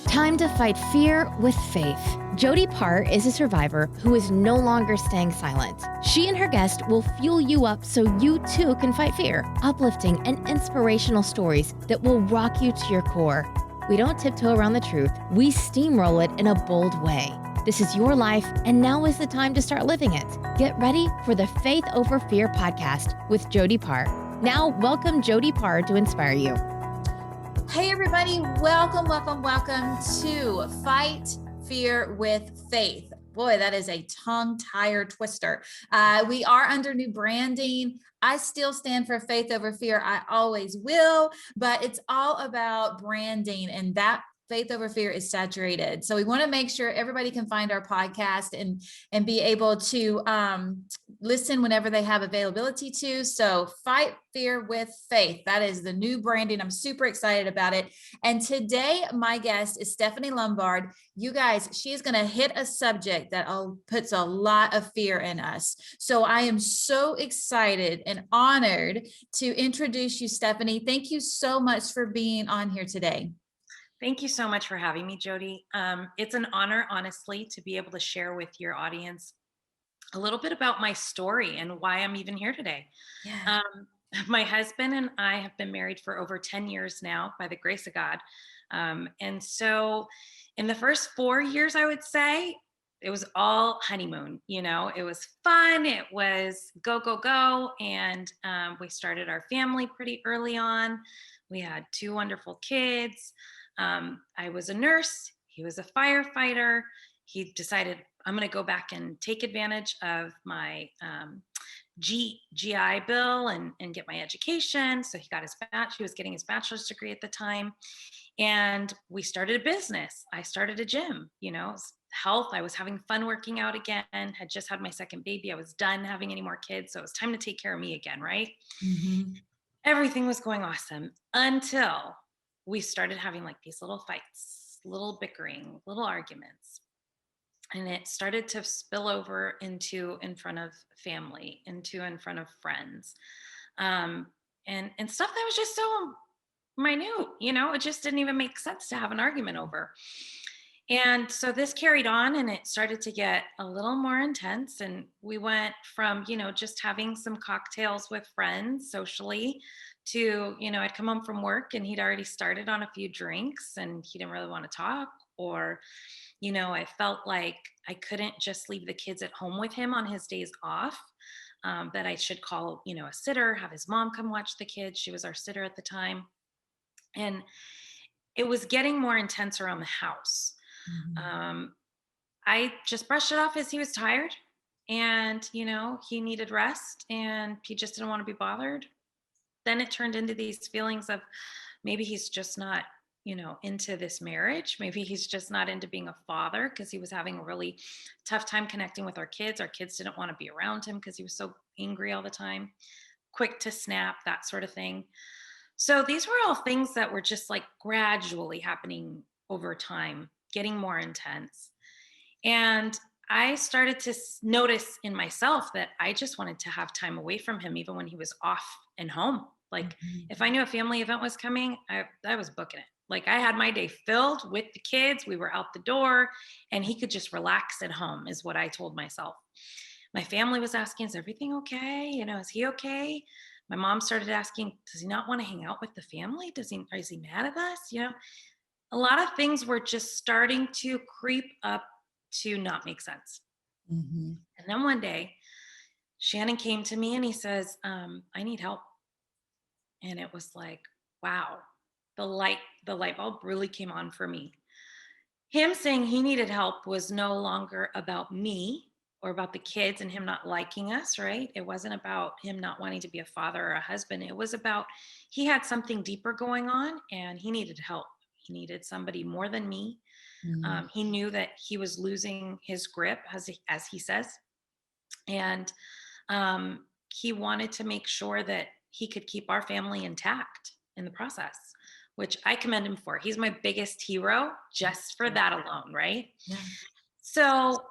Time to fight fear with faith. Jody Paar is a survivor who is no longer staying silent. She and her guest will fuel you up so you too can fight fear. Uplifting and inspirational stories that will rock you to your core. We don't tiptoe around the truth. We steamroll it in a bold way. This is your life, and now is the time to start living it. Get ready for the Faith Over Fear podcast with Jody Paar. Now, welcome Jody Paar to inspire you. Hey everybody, welcome to Fight Fear with Faith. Boy, that is a tongue-tire twister. We are under new branding. I still stand for Faith Over Fear. I always will, but it's all about branding, and that Faith Over Fear is saturated. So we want to make sure everybody can find our podcast and be able to listen whenever they have availability to. So Fight Fear with Faith. That is the new branding. I'm super excited about it. And today my guest is Stephanie Lombard. You guys, she is going to hit a subject that puts a lot of fear in us. So I am so excited and honored to introduce you, Stephanie. Thank you so much for being on here today. Thank you so much for having me, Jody. It's an honor, honestly, to be able to share with your audience a little bit about my story and why I'm even here today. Yeah. My husband and I have been married for over 10 years now, by the grace of God. And so in the first 4 years, I would say, it was all honeymoon. You know, it was fun. It was go, go, go. And we started our family pretty early on. We had 2 wonderful kids. I was a nurse. He was a firefighter. He decided, I'm going to go back and take advantage of my GI Bill and get my education. So he was getting his bachelor's degree at the time. And we started a business. I started a gym, health. I was having fun working out again, had just had my second baby. I was done having any more kids. So it was time to take care of me again, right? Mm-hmm. Everything was going awesome until we started having like these little fights, little bickering, little arguments. And it started to spill over into in front of family, into in front of friends, and stuff that was just so minute, it just didn't even make sense to have an argument over. And so this carried on, and it started to get a little more intense. And we went from, just having some cocktails with friends socially to, I'd come home from work and he'd already started on a few drinks and he didn't really want to talk. Or, I felt like I couldn't just leave the kids at home with him on his days off, that I should call, a sitter, have his mom come watch the kids. She was our sitter at the time. And it was getting more intense around the house. Mm-hmm. I just brushed it off as he was tired and, he needed rest and he just didn't want to be bothered. Then it turned into these feelings of maybe he's just not, into this marriage. Maybe he's just not into being a father because he was having a really tough time connecting with our kids. Our kids didn't want to be around him because he was so angry all the time, quick to snap, that sort of thing. So these were all things that were just like gradually happening over time, getting more intense. And I started to notice in myself that I just wanted to have time away from him, even when he was off and home. Like if I knew a family event was coming, I was booking it. Like I had my day filled with the kids. We were out the door and he could just relax at home is what I told myself. My family was asking, is everything okay? Is he okay? My mom started asking, does he not want to hang out with the family? Is he mad at us? A lot of things were just starting to creep up to not make sense. Mm-hmm. And then one day, Shannon came to me and he says, I need help. And it was like, wow, the light bulb really came on for me. Him saying he needed help was no longer about me or about the kids and him not liking us, right? It wasn't about him not wanting to be a father or a husband. It was about he had something deeper going on and he needed help. He needed somebody more than me. Mm-hmm. He knew that he was losing his grip, as he says. And he wanted to make sure that he could keep our family intact in the process, which I commend him for. He's my biggest hero just for that alone, right? Yeah. So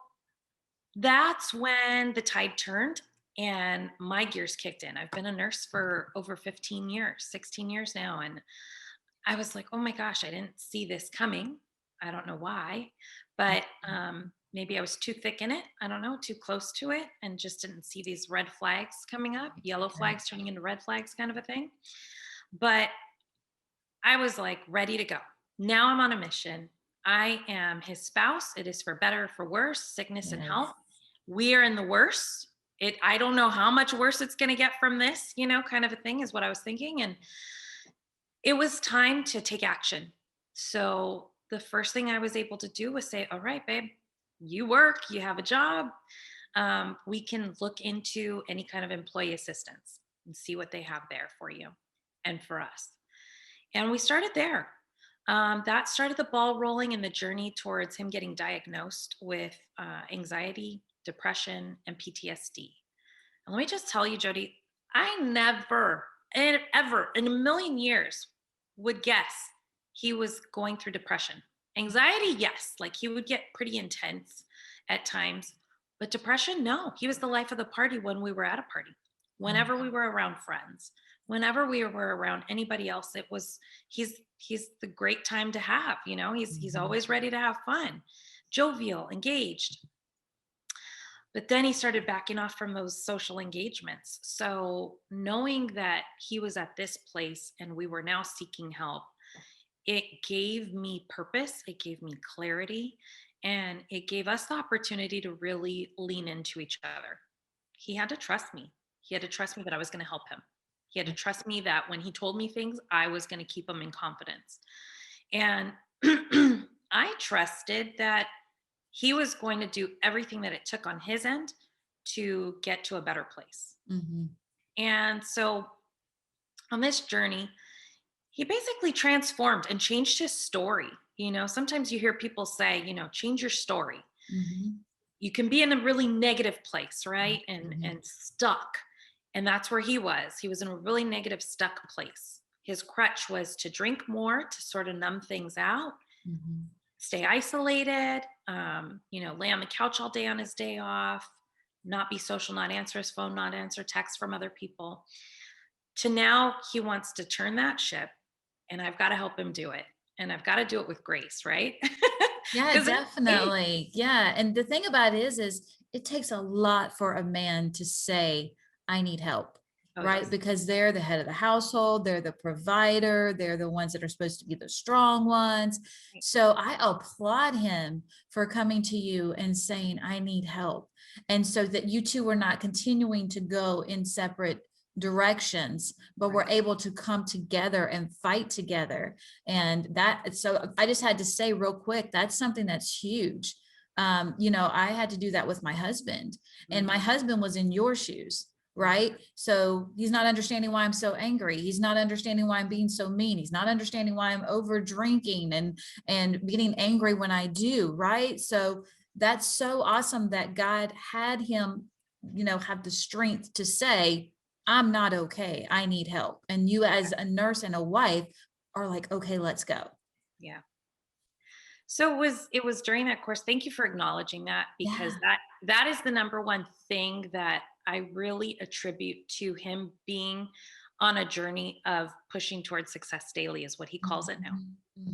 that's when the tide turned and my gears kicked in. I've been a nurse for over 15 years, 16 years now. And I was like, oh my gosh, I didn't see this coming. I don't know why, but maybe I was too thick in it. I don't know, too close to it, and just didn't see these red flags coming up, yellow flags turning into red flags kind of a thing. But I was like ready to go. Now I'm on a mission. I am his spouse. It is for better, for worse, sickness and health. We are in the worst. I don't know how much worse it's going to get from this, kind of a thing is what I was thinking. And it was time to take action. So the first thing I was able to do was say, all right, babe, you work, you have a job. We can look into any kind of employee assistance and see what they have there for you and for us. And we started there. That started the ball rolling in the journey towards him getting diagnosed with anxiety, depression, and PTSD. And let me just tell you, Jody, I never, ever in a million years would guess he was going through depression. Anxiety, yes, like he would get pretty intense at times, but depression, no. He was the life of the party when we were at a party, whenever we were around friends, whenever we were around anybody else. He's the great time to have, he's always ready to have fun, jovial, engaged. But then he started backing off from those social engagements. So knowing that he was at this place and we were now seeking help, it gave me purpose, it gave me clarity, and it gave us the opportunity to really lean into each other. He had to trust me. He had to trust me that I was going to help him. He had to trust me that when he told me things, I was going to keep him in confidence. And I trusted that he was going to do everything that it took on his end to get to a better place. Mm-hmm. And so on this journey, he basically transformed and changed his story. Sometimes you hear people say, change your story. Mm-hmm. You can be in a really negative place, right? And stuck. And that's where he was. He was in a really negative, stuck place. His crutch was to drink more to sort of numb things out, stay isolated, lay on the couch all day on his day off, not be social, not answer his phone, not answer texts from other people. To now he wants to turn that ship, and I've got to help him do it. And I've got to do it with grace, right? Yeah, definitely. Yeah. And the thing about it is it takes a lot for a man to say, I need help, right? Yes. Because they're the head of the household, they're the provider, they're the ones that are supposed to be the strong ones. Right. So I applaud him for coming to you and saying, I need help. And so that you two are not continuing to go in separate directions, but we're able to come together and fight together. And so I just had to say real quick, that's something that's huge. I had to do that with my husband, and my husband was in your shoes, right? So he's not understanding why I'm so angry. He's not understanding why I'm being so mean. He's not understanding why I'm over drinking and getting angry when I do, right? So that's so awesome that God had him, have the strength to say, I'm not okay. I need help. And you as a nurse and a wife are like, okay, let's go. Yeah. So it was during that course. Thank you for acknowledging that, because that is the number one thing that I really attribute to him being on a journey of pushing towards success daily, is what he calls it now.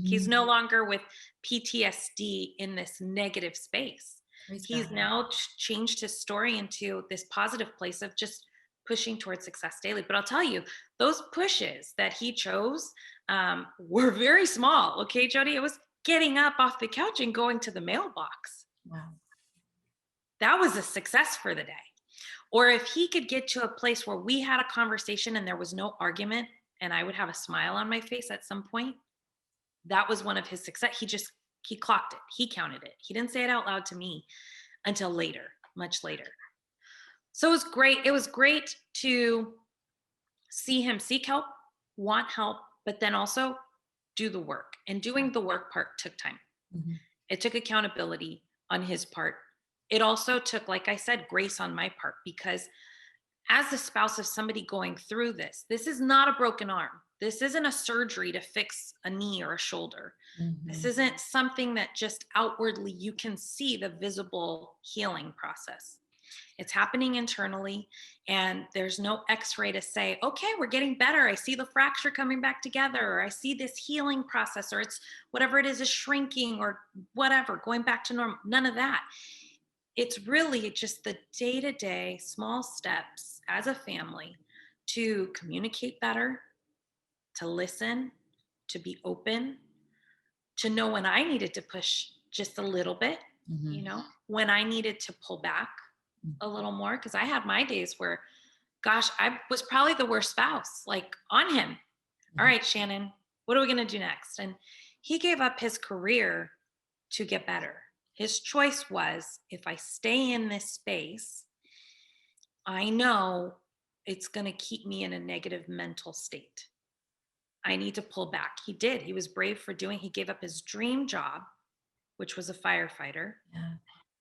He's no longer with PTSD in this negative space. He's now changed his story into this positive place of just pushing towards success daily. But I'll tell you, those pushes that he chose were very small. Okay, Jody, it was getting up off the couch and going to the mailbox. Wow. That was a success for the day. Or if he could get to a place where we had a conversation and there was no argument and I would have a smile on my face at some point, that was one of his success. He clocked it. He counted it. He didn't say it out loud to me until later, much later. So it was great. It was great to see him seek help, want help, but then also do the work. And doing the work part took time. It took accountability on his part. It also took, like I said, grace on my part, because as the spouse of somebody going through this is not a broken arm. This isn't a surgery to fix a knee or a shoulder. This isn't something that just outwardly you can see the visible healing process. It's happening internally, and there's no x-ray to say, okay, we're getting better. I see the fracture coming back together, or I see this healing process, or it's whatever it is shrinking, or whatever, going back to normal. None of that. It's really just the day-to-day small steps as a family to communicate better, to listen, to be open, to know when I needed to push just a little bit, when I needed to pull back a little more, because I had my days where, gosh, I was probably the worst spouse, like on him. All right, Shannon, what are we going to do next? And he gave up his career to get better. His choice was, if I stay in this space, I know it's going to keep me in a negative mental state. I need to pull back. He did. He was brave for doing. He gave up his dream job, which was a firefighter. Yeah.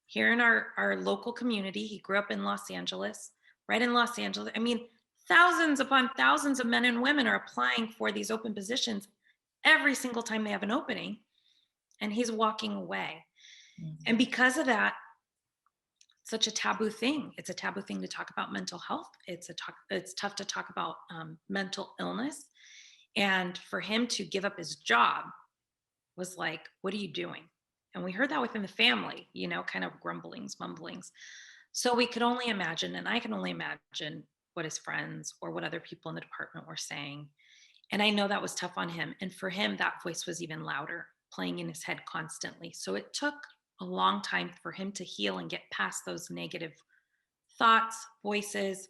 Here in our local community. He grew up in Los Angeles, right in Los Angeles. I mean, thousands upon thousands of men and women are applying for these open positions every single time they have an opening, and he's walking away. And because of that, such a taboo thing. It's a taboo thing to talk about mental health. It's tough to talk about mental illness. And for him to give up his job was like, what are you doing? And we heard that within the family, kind of grumblings, mumblings. So we could only imagine, and I can only imagine what his friends or what other people in the department were saying. And I know that was tough on him. And for him, that voice was even louder, playing in his head constantly. So it took a long time for him to heal and get past those negative thoughts, voices,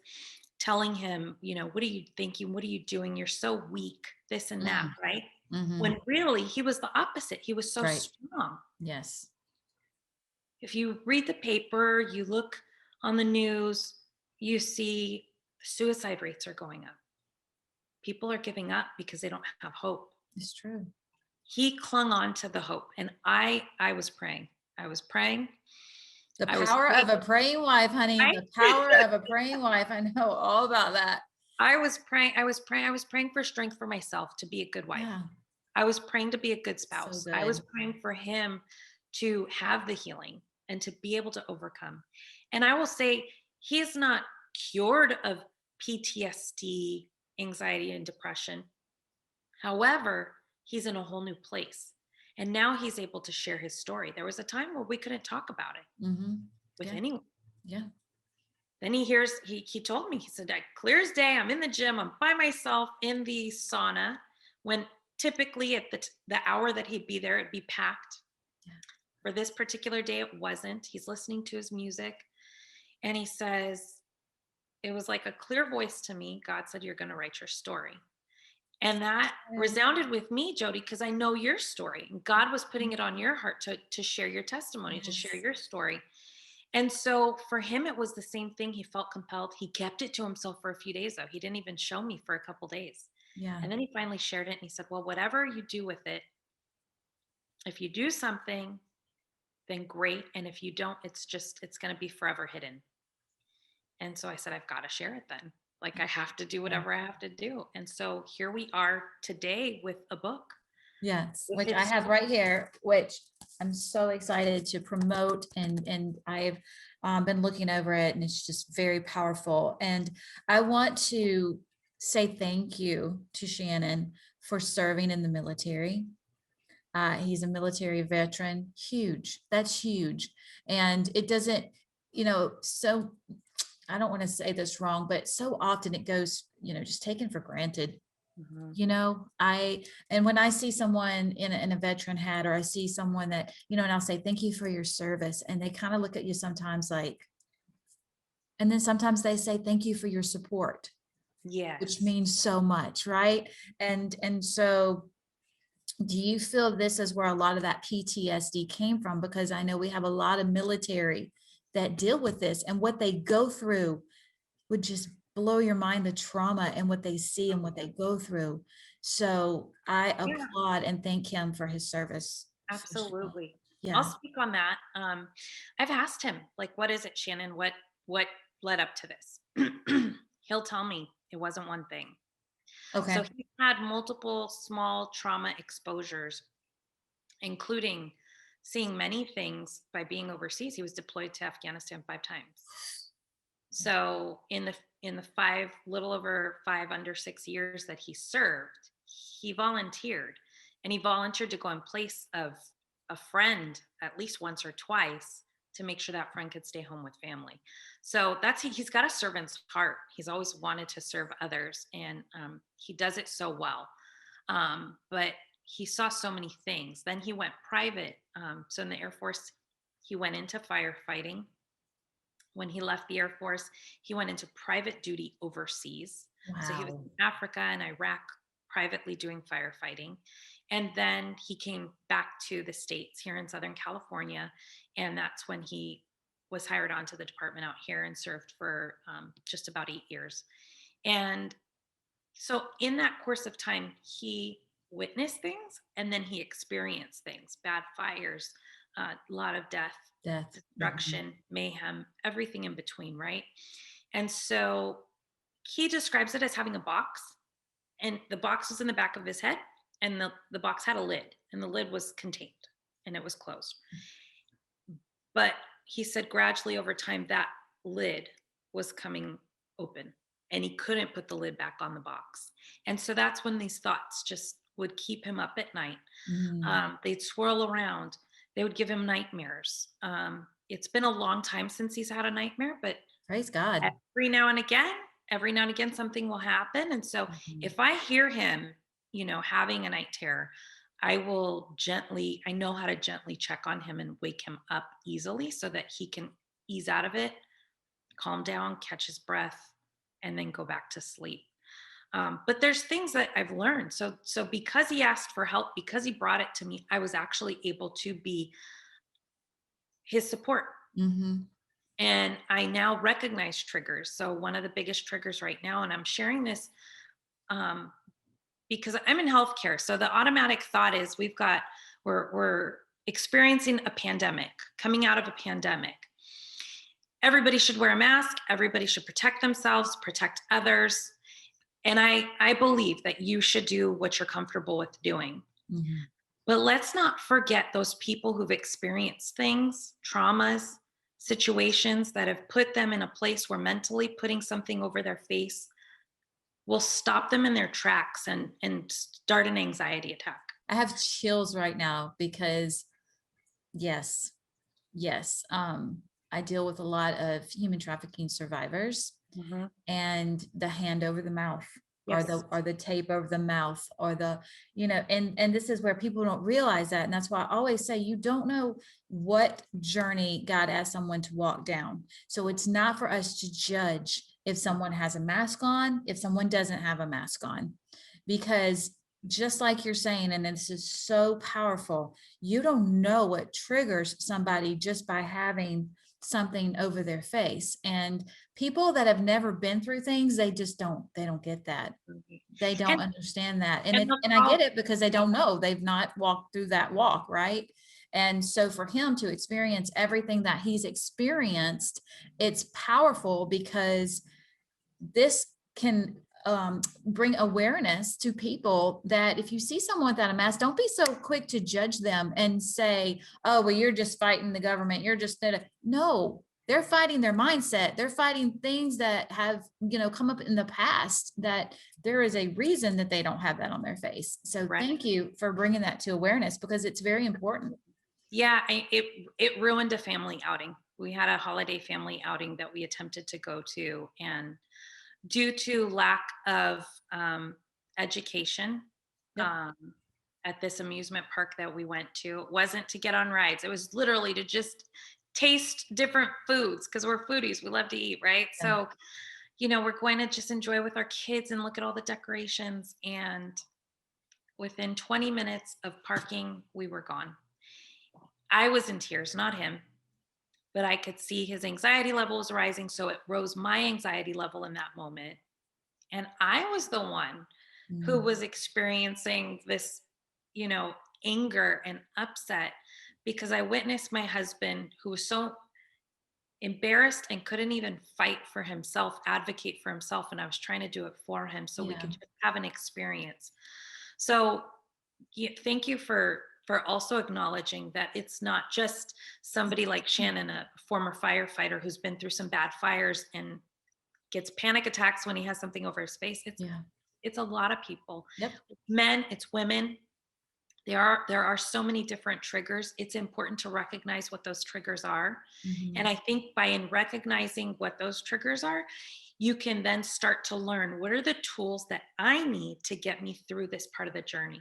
telling him, what are you thinking? What are you doing? You're so weak, this and that, right? When really he was the opposite. He was so strong. Yes. If you read the paper, you look on the news, you see suicide rates are going up. People are giving up because they don't have hope. It's true. He clung on to the hope. And I was praying. I was praying. The power of a praying wife, honey. Right? The power of a praying wife. I know all about that. I was praying for strength for myself to be a good wife. Yeah. I was praying to be a good spouse. So I was good. praying for him to have the healing and to be able to overcome. And I will say, he's not cured of PTSD, anxiety, and depression. However, he's in a whole new place. And now he's able to share his story. There was a time where we couldn't talk about it with anyone. Yeah. Then he told me, he said, clear as day, I'm in the gym, I'm by myself in the sauna, when typically at the hour that he'd be there, it'd be packed. Yeah. For this particular day, it wasn't. He's listening to his music. And he says, it was like a clear voice to me. God said, you're going to write your story. And that resounded with me, Jody, because I know your story. God was putting it on your heart to share your testimony, to share your story. And so for him, it was the same thing. He felt compelled. He kept it to himself for a few days, though. He didn't even show me for a couple days. Yeah. And then he finally shared it. And he said, well, whatever you do with it, if you do something, then great. And if you don't, it's going to be forever hidden. And so I said, I've got to share it then. Like, I have to do whatever I have to do. And so here we are today with a book. Yes, which I have right here, which I'm so excited to promote, and I've been looking over it, and it's just very powerful. And I want to say thank you to Shannon for serving in the military. He's a military veteran. Huge. That's huge. And it doesn't, so I don't want to say this wrong, but so often it goes, just taken for granted. And when I see someone in a veteran hat, or I see someone that, and I'll say, thank you for your service. And they kind of look at you sometimes like, and then sometimes they say, thank you for your support. Yeah. Which means so much. Right. And so do you feel this is where a lot of that PTSD came from? Because I know we have a lot of military that deal with this, and what they go through would just blow your mind, the trauma and what they see and what they go through. So I applaud and thank him for his service. Absolutely. Yeah. I'll speak on that. I've asked him, like, what is it, Shannon? What led up to this? He'll tell me it wasn't one thing. Okay. So he had multiple small trauma exposures, including seeing many things by being overseas. He was deployed to Afghanistan 5 times. So in the little over 5 under 6 years that he served, he volunteered, and he volunteered to go in place of a friend at least once or twice to make sure that friend could stay home with family. So he's got a servant's heart. He's always wanted to serve others, and he does it so well. But he saw so many things. Then he went private. So in the Air Force, he went into firefighting. When he left the Air Force, he went into private duty overseas. So he was Wow. in Africa and Iraq privately doing firefighting. And then he came back to the States here in Southern California. And that's when he was hired onto the department out here and served for just about 8 years. And so in that course of time, he witnessed things and then he experienced things, bad fires, a lot of death, Death. destruction, mayhem, everything in between, right? And so he describes it as having a box, and the box was in the back of his head, and the box had a lid, and the lid was contained and it was closed. But he said gradually over time that lid was coming open and he couldn't put the lid back on the box. And so that's when these thoughts just would keep him up at night. They'd swirl around. They would give him nightmares. It's been a long time since he's had a nightmare, but Praise God. every now and again, something will happen. And so if I hear him, having a night terror, I know how to gently check on him and wake him up easily so that he can ease out of it, calm down, catch his breath, and then go back to sleep. But there's things that I've learned. So because he asked for help, because he brought it to me, I was actually able to be his support. And I now recognize triggers. So one of the biggest triggers right now, and I'm sharing this because I'm in healthcare. So the automatic thought is we're experiencing a pandemic, coming out of a pandemic. Everybody should wear a mask. Everybody should protect themselves, protect others. And I believe that you should do what you're comfortable with doing. But let's not forget those people who've experienced things, traumas, situations that have put them in a place where mentally putting something over their face will stop them in their tracks and start an anxiety attack. I have chills right now because yes. I deal with a lot of human trafficking survivors, and the hand over the mouth, Yes. or the tape over the mouth, or the, and this is where people don't realize that. And that's why I always say, you don't know what journey God asked someone to walk down. So it's not for us to judge if someone has a mask on, if someone doesn't have a mask on, because just like you're saying, and this is so powerful, you don't know what triggers somebody just by having something over their face. And people that have never been through things, they don't get that. They don't understand that. And I get it, because they don't know. They've not walked through that walk, right? And so for him to experience everything that he's experienced, it's powerful, because this can bring awareness to people that if you see someone without a mask, don't be so quick to judge them and say, oh, well, you're just fighting the government. You're just, no, they're fighting their mindset. They're fighting things that have, come up in the past, that there is a reason that they don't have that on their face. So Thank you for bringing that to awareness, because it's very important. Yeah, it ruined a family outing. We had a holiday family outing that we attempted to go to, and due to lack of education at this amusement park that we went to, it wasn't to get on rides. It was literally to just taste different foods, because we're foodies. We love to eat, right? So, we're going to just enjoy with our kids and look at all the decorations. And within 20 minutes of parking, we were gone. I was in tears, not him. But I could see his anxiety level was rising. So it rose my anxiety level in that moment. And I was the one who was experiencing this, anger and upset, because I witnessed my husband, who was so embarrassed and couldn't even fight for himself, advocate for himself. And I was trying to do it for him so we could just have an experience. So thank you for for also acknowledging that it's not just somebody like Shannon, a former firefighter who's been through some bad fires and gets panic attacks when he has something over his face. It's a lot of people. Yep. It's men, it's women. There are so many different triggers. It's important to recognize what those triggers are. And I think by in recognizing what those triggers are, you can then start to learn what are the tools that I need to get me through this part of the journey.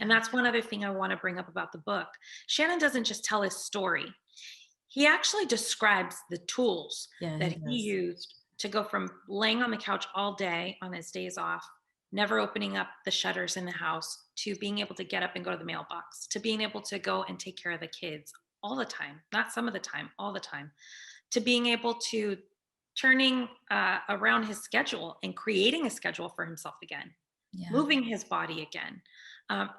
And that's one other thing I want to bring up about the book. Shannon doesn't just tell his story. He actually describes the tools that he used to go from laying on the couch all day on his days off, never opening up the shutters in the house, to being able to get up and go to the mailbox, to being able to go and take care of the kids all the time, not some of the time, all the time, to being able to turning around his schedule and creating a schedule for himself again, moving his body again,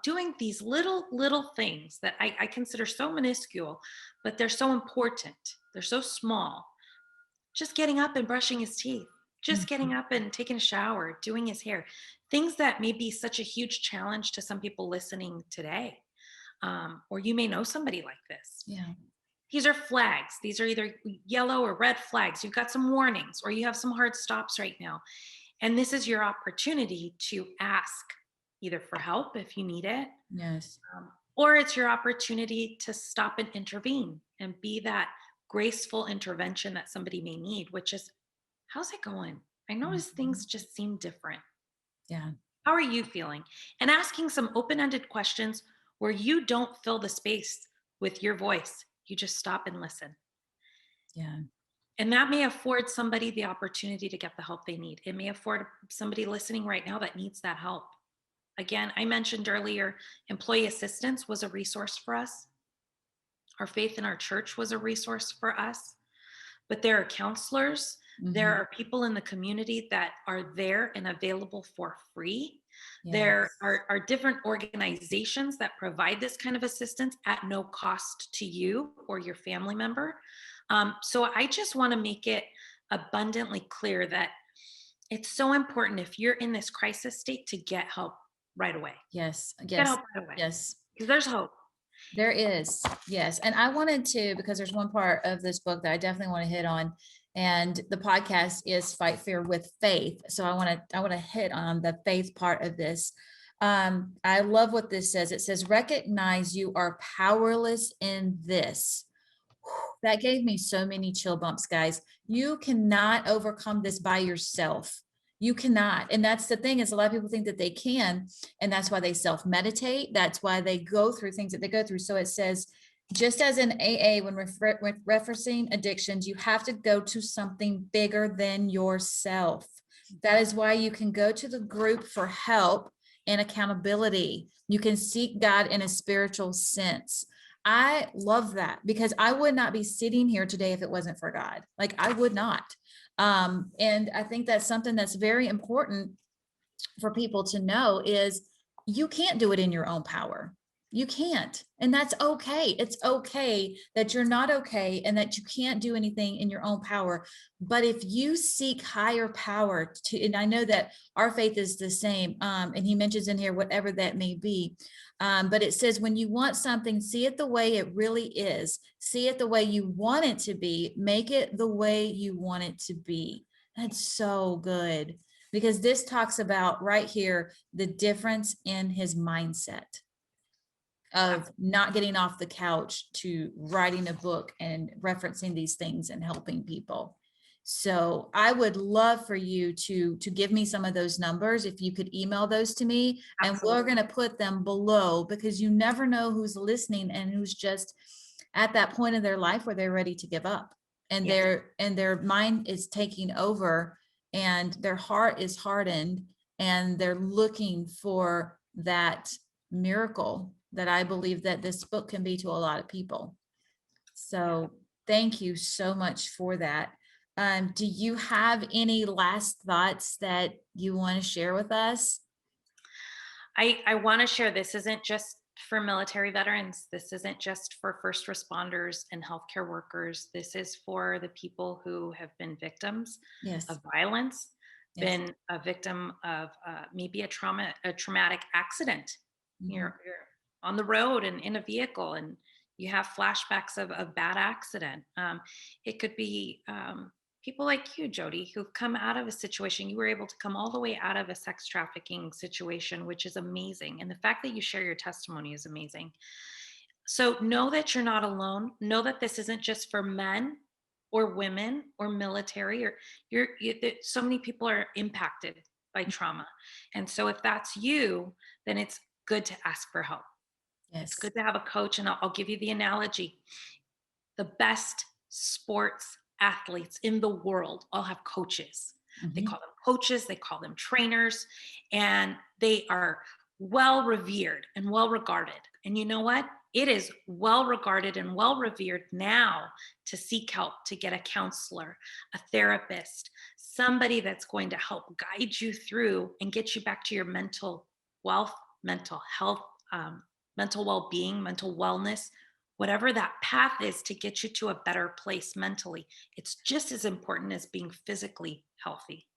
doing these little things that I consider so minuscule, but they're so important. They're so small. Just getting up and brushing his teeth, just getting up and taking a shower, doing his hair, things that may be such a huge challenge to some people listening today. Or you may know somebody like this. These are flags. These are either yellow or red flags. You've got some warnings, or you have some hard stops right now. And this is your opportunity to ask either for help if you need it. Or it's your opportunity to stop and intervene and be that graceful intervention that somebody may need, which is, how's it going? I notice things just seem different. How are you feeling? And asking some open-ended questions where you don't fill the space with your voice. You just stop and listen. And that may afford somebody the opportunity to get the help they need. It may afford somebody listening right now that needs that help. Again, I mentioned earlier, employee assistance was a resource for us. Our faith in our church was a resource for us. But there are counselors, there are people in the community that are there and available for free. There are different organizations that provide this kind of assistance at no cost to you or your family member. So I just want to make it abundantly clear that it's so important, if you're in this crisis state, to get help right away. Get help right away. Because there's hope. There is. And I wanted to, because there's one part of this book that I definitely want to hit on, and the podcast is Fight Fear with Faith. So I want to hit on the faith part of this. I love what this says. It says, recognize you are powerless in this. That gave me so many chill bumps, guys. You cannot overcome this by yourself. You cannot. And that's the thing, is a lot of people think that they can. And that's why they self-meditate. That's why they go through things that they go through. So it says, just as in AA, when referencing addictions, you have to go to something bigger than yourself. That is why you can go to the group for help and accountability. You can seek God in a spiritual sense. I love that, because I would not be sitting here today if it wasn't for God. Like, I would not. And I think that's something that's very important for people to know, is you can't do it in your own power. You can't. And that's okay. It's okay that you're not okay and that you can't do anything in your own power. But if you seek higher power to, and I know that our faith is the same, and he mentions in here whatever that may be. But it says, when you want something, see it the way it really is. See it the way you want it to be. Make it the way you want it to be. That's so good, because this talks about right here the difference in his mindset of not getting off the couch to writing a book and referencing these things and helping people. So I would love for you to give me some of those numbers, if you could email those to me. And we're going to put them below, because you never know who's listening and who's just at that point in their life where they're ready to give up, and their mind is taking over and their heart is hardened, and they're looking for that miracle that I believe that this book can be to a lot of people. So thank you so much for that. Do you have any last thoughts that you want to share with us? I want to share, this isn't just for military veterans. This isn't just for first responders and healthcare workers. This is for the people who have been victims of violence, been a victim of maybe a traumatic accident. You're on the road and in a vehicle, and you have flashbacks of a bad accident. It could be people like you, Jody, who've come out of a situation. You were able to come all the way out of a sex trafficking situation, which is amazing. And the fact that you share your testimony is amazing. So know that you're not alone. Know that this isn't just for men or women or military, or so many people are impacted by trauma. And so if that's you, then it's good to ask for help. It's Yes. good to have a coach. And I'll give you the analogy. The best sports athletes in the world all have coaches. They call them coaches, they call them trainers, and they are well revered and well regarded. And you know what? It is well regarded and well revered now to seek help, to get a counselor, a therapist, somebody that's going to help guide you through and get you back to your mental wealth, mental health, mental well-being, mental wellness, whatever that path is to get you to a better place mentally. It's just as important as being physically healthy.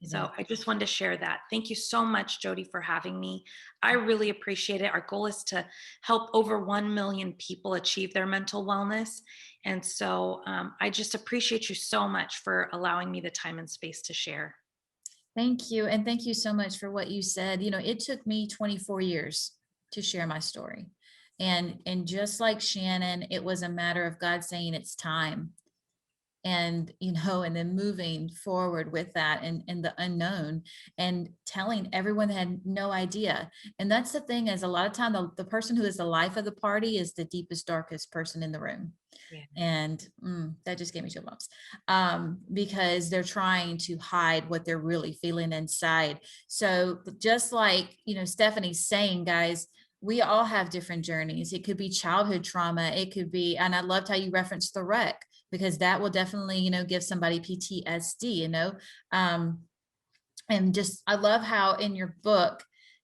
So I just wanted to share that. Thank you so much, Jody, for having me. I really appreciate it. Our goal is to help over 1 million people achieve their mental wellness. And so I just appreciate you so much for allowing me the time and space to share. Thank you. And thank you so much for what you said. You know, it took me 24 years to share my story. And just like Shannon, it was a matter of God saying it's time. And, you know, and then moving forward with that and the unknown and telling everyone that had no idea. And that's the thing, is a lot of time, the person who is the life of the party is the deepest, darkest person in the room. Yeah. And that just gave me chill bumps, because they're trying to hide what they're really feeling inside. So just like, you know, Stephanie's saying, guys, we all have different journeys. It could be childhood trauma. It could be, and I loved how you referenced the wreck, because that will definitely, you know, give somebody PTSD, you know. And just, I love how in your book,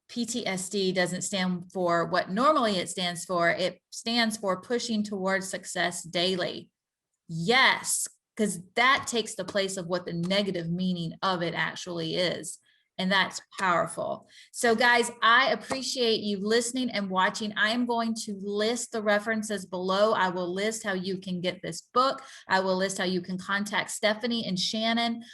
PTSD doesn't stand for what normally it stands for. It stands for pushing towards success daily. Yes, because that takes the place of what the negative meaning of it actually is. And that's powerful. So guys, I appreciate you listening and watching. I am going to list the references below. I will list how you can get this book. I will list how you can contact Stephanie and Shannon.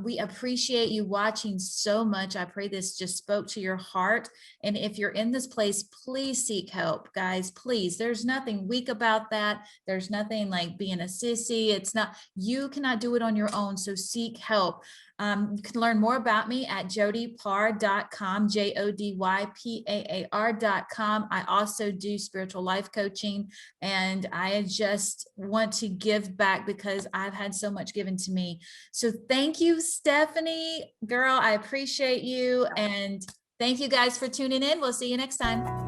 We appreciate you watching so much. I pray this just spoke to your heart. And if you're in this place, please seek help, guys, please. There's nothing weak about that. There's nothing like being a sissy. It's not, you cannot do it on your own. So seek help. You can learn more about me at jodypaar.com, JODYPAAR.com. I also do spiritual life coaching, and I just want to give back because I've had so much given to me. So thank you, Stephanie, girl. I appreciate you. And thank you guys for tuning in. We'll see you next time.